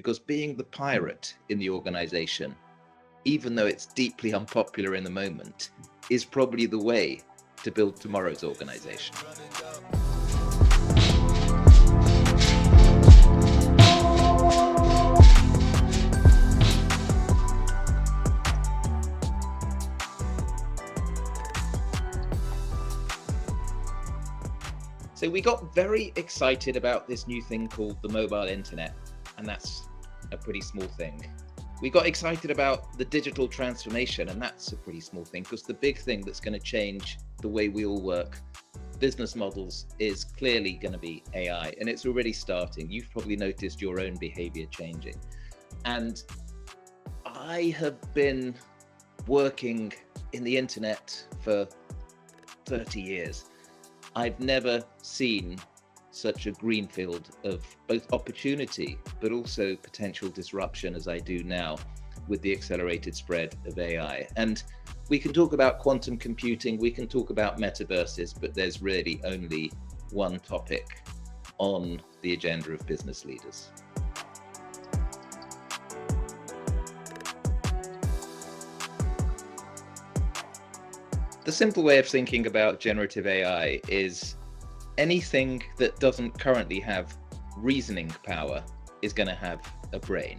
because being the pirate in the organization, even though it's deeply unpopular in the moment, is probably the way to build tomorrow's organization. So we got very excited about this new thing called the mobile internet, and that's a pretty small thing. We got excited about the digital transformation, and that's a pretty small thing, because the big thing that's going to change the way we all work, business models, is clearly going to be AI, and it's already starting. You've probably noticed your own behavior changing. And I have been working in the internet for 30 years. I've never seen such a greenfield of both opportunity, but also potential disruption as I do now with the accelerated spread of AI. And we can talk about quantum computing, we can talk about metaverses, but there's really only one topic on the agenda of business leaders. The simple way of thinking about generative AI is anything that doesn't currently have reasoning power is going to have a brain.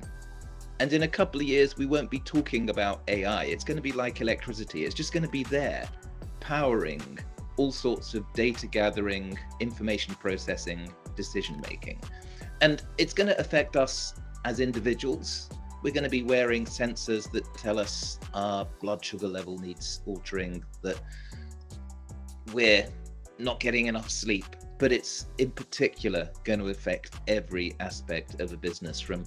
And in a couple of years, we won't be talking about AI. It's going to be like electricity. It's just going to be there, powering all sorts of data gathering, information processing, decision making. And it's going to affect us as individuals. We're going to be wearing sensors that tell us our blood sugar level needs altering, that we're not getting enough sleep, but it's in particular going to affect every aspect of a business, from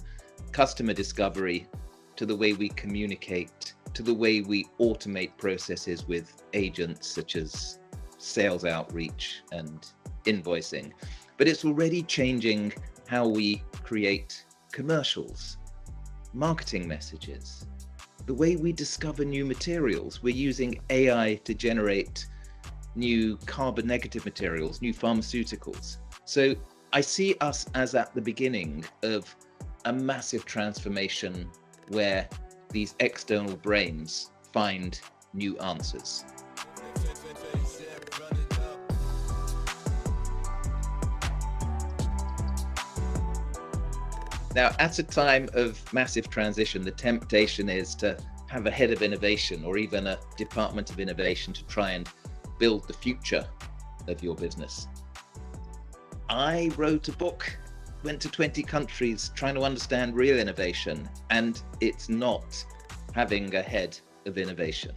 customer discovery to the way we communicate, to the way we automate processes with agents such as sales outreach and invoicing. But it's already changing how we create commercials, marketing messages, the way we discover new materials. We're using AI to generate new carbon negative materials, new pharmaceuticals. So I see us as at the beginning of a massive transformation where these external brains find new answers. Now, at a time of massive transition, the temptation is to have a head of innovation or even a department of innovation to try and build the future of your business. I wrote a book, went to 20 countries trying to understand real innovation, and it's not having a head of innovation.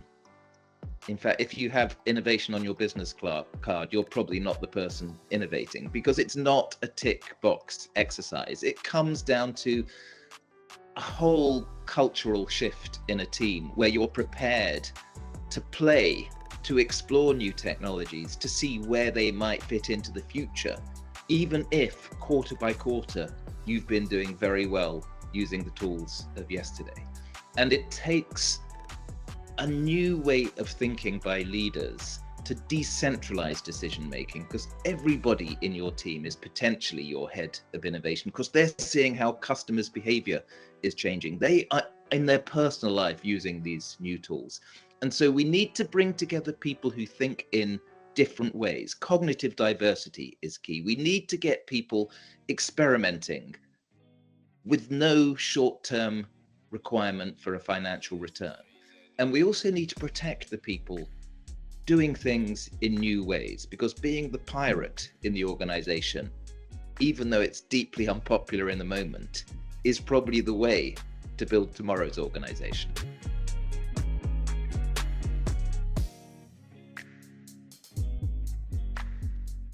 In fact, if you have innovation on your business card, you're probably not the person innovating, because it's not a tick box exercise. It comes down to a whole cultural shift in a team where you're prepared to play, to explore new technologies, to see where they might fit into the future, even if quarter by quarter you've been doing very well using the tools of yesterday. And it takes a new way of thinking by leaders to decentralize decision making, because everybody in your team is potentially your head of innovation, because they're seeing how customers' behavior is changing. They are in their personal life using these new tools. And so we need to bring together people who think in different ways. Cognitive diversity is key. We need to get people experimenting with no short-term requirement for a financial return. And we also need to protect the people doing things in new ways, because being the pirate in the organization, even though it's deeply unpopular in the moment, is probably the way to build tomorrow's organization.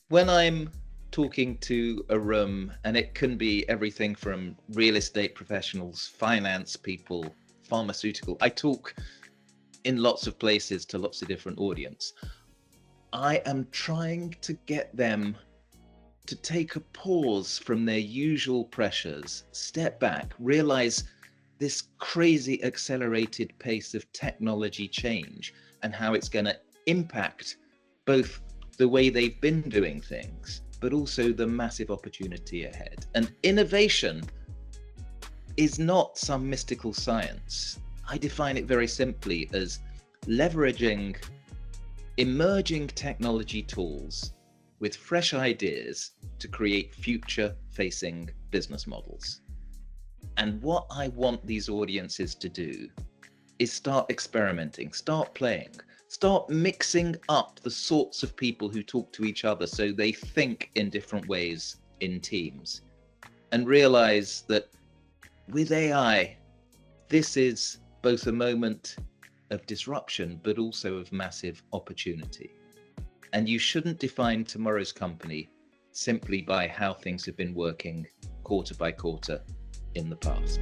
When I'm talking to a room, and it can be everything from real estate professionals, finance people, pharmaceutical, I talk in lots of places to lots of different audience. I am trying to get them to take a pause from their usual pressures, step back, realize this crazy accelerated pace of technology change and how it's going to impact both the way they've been doing things, but also the massive opportunity ahead. And innovation is not some mystical science. I define it very simply as leveraging emerging technology tools with fresh ideas to create future-facing business models. And what I want these audiences to do is start experimenting, start playing, start mixing up the sorts of people who talk to each other so they think in different ways in teams, and realize that with AI, this is both a moment of disruption, but also of massive opportunity. And you shouldn't define tomorrow's company simply by how things have been working quarter by quarter in the past.